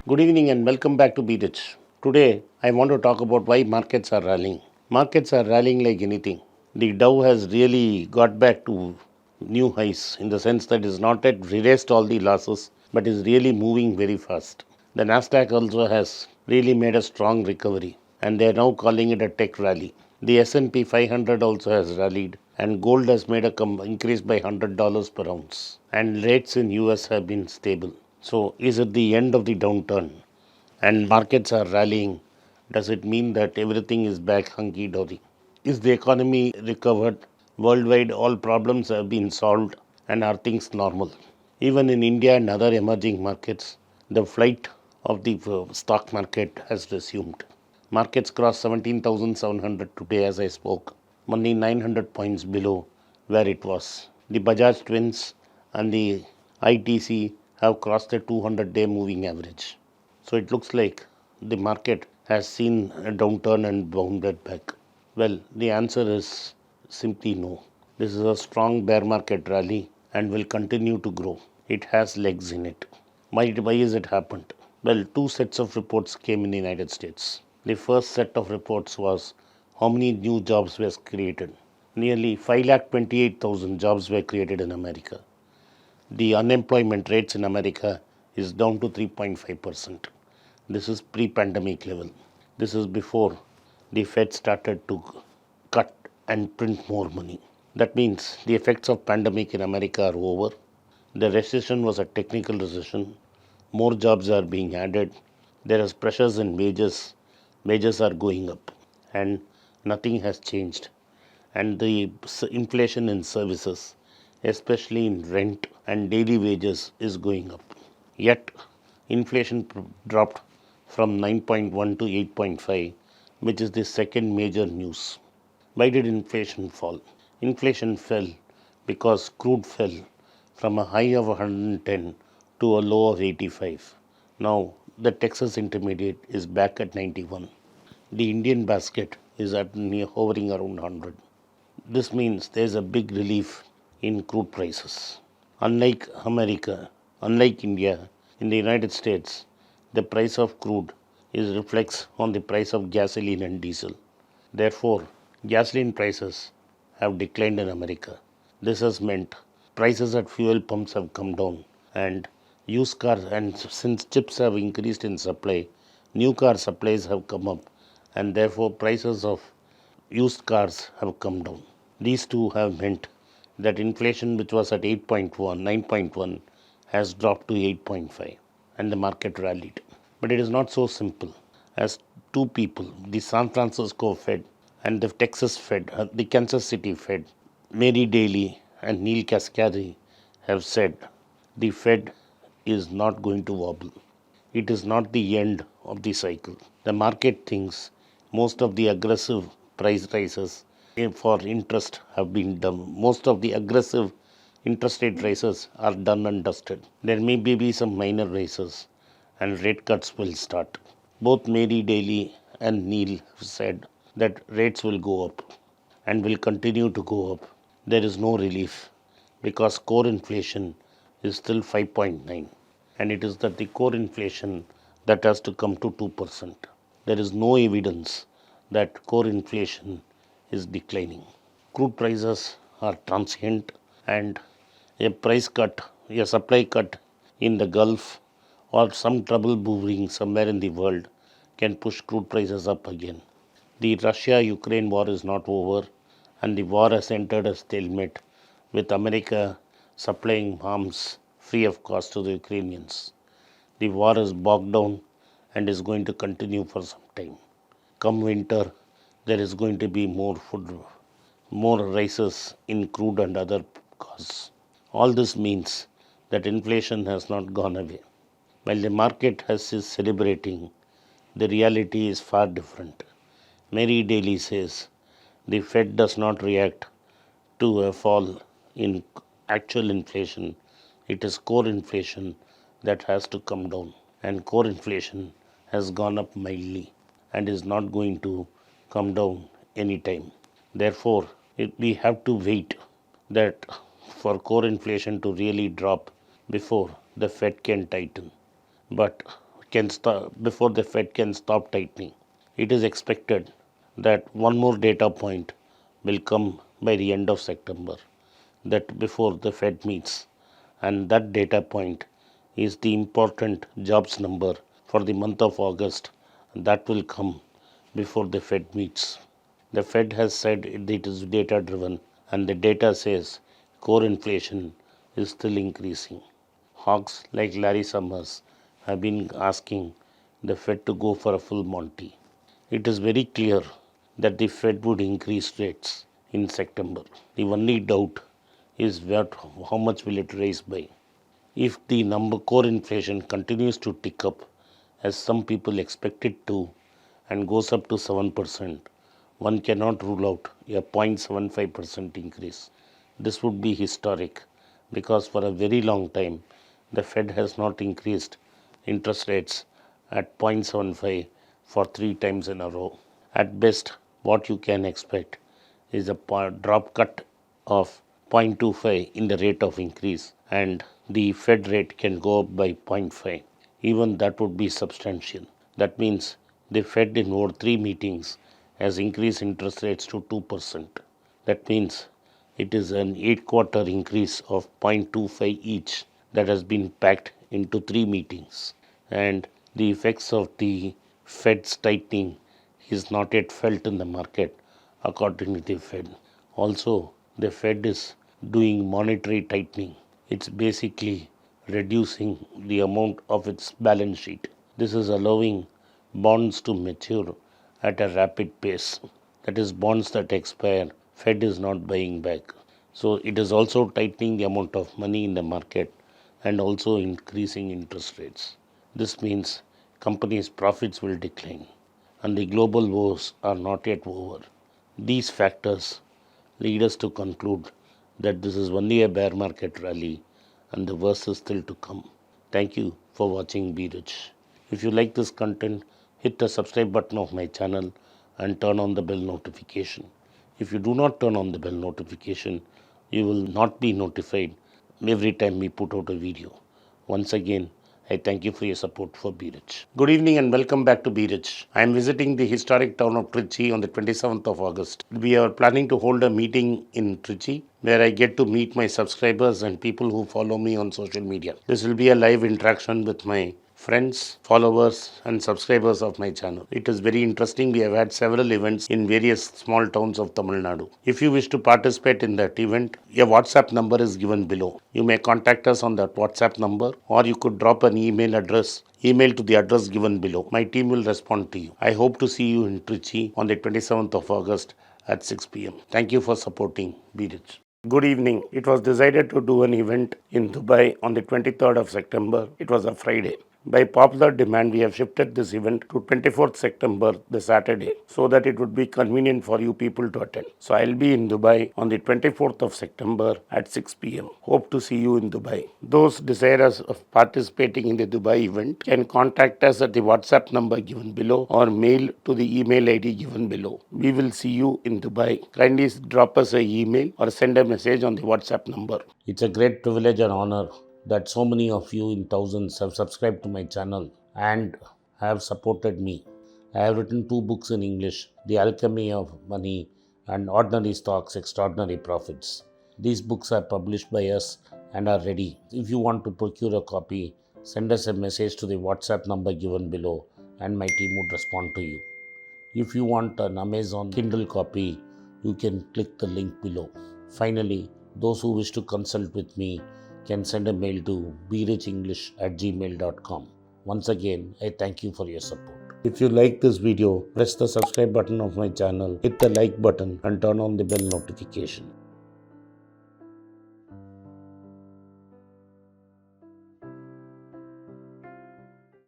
Good evening and welcome back to Be Rich. Today, I want to talk about why markets are rallying. Markets are rallying like anything. The Dow has really got back to new highs in the sense that it is not yet erased all the losses, but is really moving very fast. The Nasdaq also has really made a strong recovery, and they are now calling it a tech rally. The S&P 500 also has rallied, and gold has made a increase by $100 per ounce, and rates in US have been stable. So, is it the end of the downturn and markets are rallying? Does it mean that everything is back hunky dory? Is the economy recovered? Worldwide, all problems have been solved, and are things normal? Even in India and other emerging markets, the flight of the stock market has resumed. Markets crossed 17,700 today as I spoke, only 900 points below where it was. The Bajaj twins and the ITC have crossed the 200-day moving average. So it looks like the market has seen a downturn and bounded back. Well, the answer is simply no. This is a strong bear market rally and will continue to grow. It has legs in it. Why is it happened? Well, two sets of reports came in the United States. The first set of reports was how many new jobs were created. Nearly 5,28,000 jobs were created in America. The unemployment rates in America is down to 3.5%. This is pre-pandemic level. This is before the Fed started to cut and print more money. That means the effects of pandemic in America are over. The recession was a technical recession. More jobs are being added. There is pressures in wages. Wages are going up, and nothing has changed. And the inflation in services, especially in rent and daily wages, is going up. Yet, inflation dropped from 9.1 to 8.5, which is the second major news. Why did inflation fall? Inflation fell because crude fell from a high of 110 to a low of 85. Now, the Texas Intermediate is back at 91. The Indian basket is at hovering around 100. This means there is a big relief in crude prices. Unlike America, unlike India, in the United States, the price of crude is reflects on the price of gasoline and diesel. Therefore, gasoline prices have declined in America. This has meant prices at fuel pumps have come down, and used cars, and since chips have increased in supply, new car supplies have come up, and therefore prices of used cars have come down. These two have meant that inflation, which was at 8.1, 9.1, has dropped to 8.5, and the market rallied. But it is not so simple, as two people, the San Francisco Fed and the Texas Fed, the Kansas City Fed, Mary Daly and Neil Kaspari, have said the Fed is not going to wobble. It is not the end of the cycle. The market thinks most of the aggressive price rises for interest have been done. Most of the aggressive interest rate rises are done and dusted. There may be some minor rises, and rate cuts will start. Both Mary Daly and Neil have said that rates will go up and will continue to go up. There is no relief because core inflation is still 5.9, and it is that the core inflation that has to come to 2%. There is no evidence that core inflation is declining. Crude prices are transient, and a price cut, a supply cut in the Gulf, or some trouble brewing somewhere in the world can push crude prices up again. The Russia Ukraine war is not over, and the war has entered a stalemate with America supplying arms free of cost to the Ukrainians. The war is bogged down and is going to continue for some time. Come winter, there is going to be more food, more rises in crude and other costs. All this means that inflation has not gone away. While the market is celebrating, the reality is far different. Mary Daly says the Fed does not react to a fall in actual inflation. It is core inflation that has to come down, and core inflation has gone up mildly and is not going to come down anytime. Therefore, we have to wait that for core inflation to really drop before the Fed can tighten. But can stop before the Fed can stop tightening. It is expected that one more data point will come by the end of September, that before the Fed meets, and that data point is the important jobs number for the month of August. That will come before the Fed meets. The Fed has said it is data driven, and the data says core inflation is still increasing. Hawks like Larry Summers have been asking the Fed to go for a full Monty. It is very clear that the Fed would increase rates in September. The only doubt is how much will it raise by. If the number core inflation continues to tick up as some people expect it to and goes up to 7%, one cannot rule out a 0.75% increase. This would be historic because for a very long time the Fed has not increased interest rates at 0.75 for 3 times in a row. At best, what you can expect is a drop cut of 0.25 in the rate of increase, and the Fed rate can go up by 0.5. Even that would be substantial. That means the Fed in over 3 meetings has increased interest rates to 2%. That means it is an 8-quarter increase of 0.25 each that has been packed into 3 meetings. And the effects of the Fed's tightening is not yet felt in the market, according to the Fed. Also, the Fed is doing monetary tightening. It's basically reducing the amount of its balance sheet. This is allowing bonds to mature at a rapid pace. That is, bonds that expire, Fed is not buying back. So it is also tightening the amount of money in the market and also increasing interest rates. This means companies' profits will decline and the global wars are not yet over. These factors lead us to conclude that this is only a bear market rally and the worst is still to come. Thank you for watching Be Rich. If you like this content, hit the subscribe button of my channel and turn on the bell notification. If you do not turn on the bell notification, you will not be notified every time we put out a video. Once again, I thank you for your support for Be Rich. Good evening and welcome back to Be Rich. I am visiting the historic town of Trichy on the 27th of August. We are planning to hold a meeting in Trichy where I get to meet my subscribers and people who follow me on social media. This will be a live interaction with my friends, followers and subscribers of my channel. It is very interesting. We have had several events in various small towns of Tamil Nadu. If you wish to participate in that event, a WhatsApp number is given below. You may contact us on that WhatsApp number or you could drop an email to the address given below. My team will respond to you. I hope to see you in Trichy on the 27th of August at 6 p.m. Thank you for supporting Be Rich. Good evening. It was decided to do an event in Dubai on the 23rd of September. It was a Friday. By popular demand, we have shifted this event to 24th September, the Saturday, so that it would be convenient for you people to attend. So I'll be in Dubai on the 24th of September at 6 p.m. Hope to see you in Dubai. Those desirous of participating in the Dubai event can contact us at the WhatsApp number given below or mail to the email ID given below. We will see you in Dubai. Kindly drop us an email or send a message on the WhatsApp number. It's a great privilege and honor that so many of you in thousands have subscribed to my channel and have supported me. I have written 2 books in English, The Alchemy of Money and Ordinary Stocks, Extraordinary Profits. These books are published by us and are ready. If you want to procure a copy, send us a message to the WhatsApp number given below and my team would respond to you. If you want an Amazon Kindle copy, you can click the link below. Finally, those who wish to consult with me can send a mail to berichenglish@gmail.com. Once again, I thank you for your support. If you like this video, press the subscribe button of my channel, hit the like button and turn on the bell notification.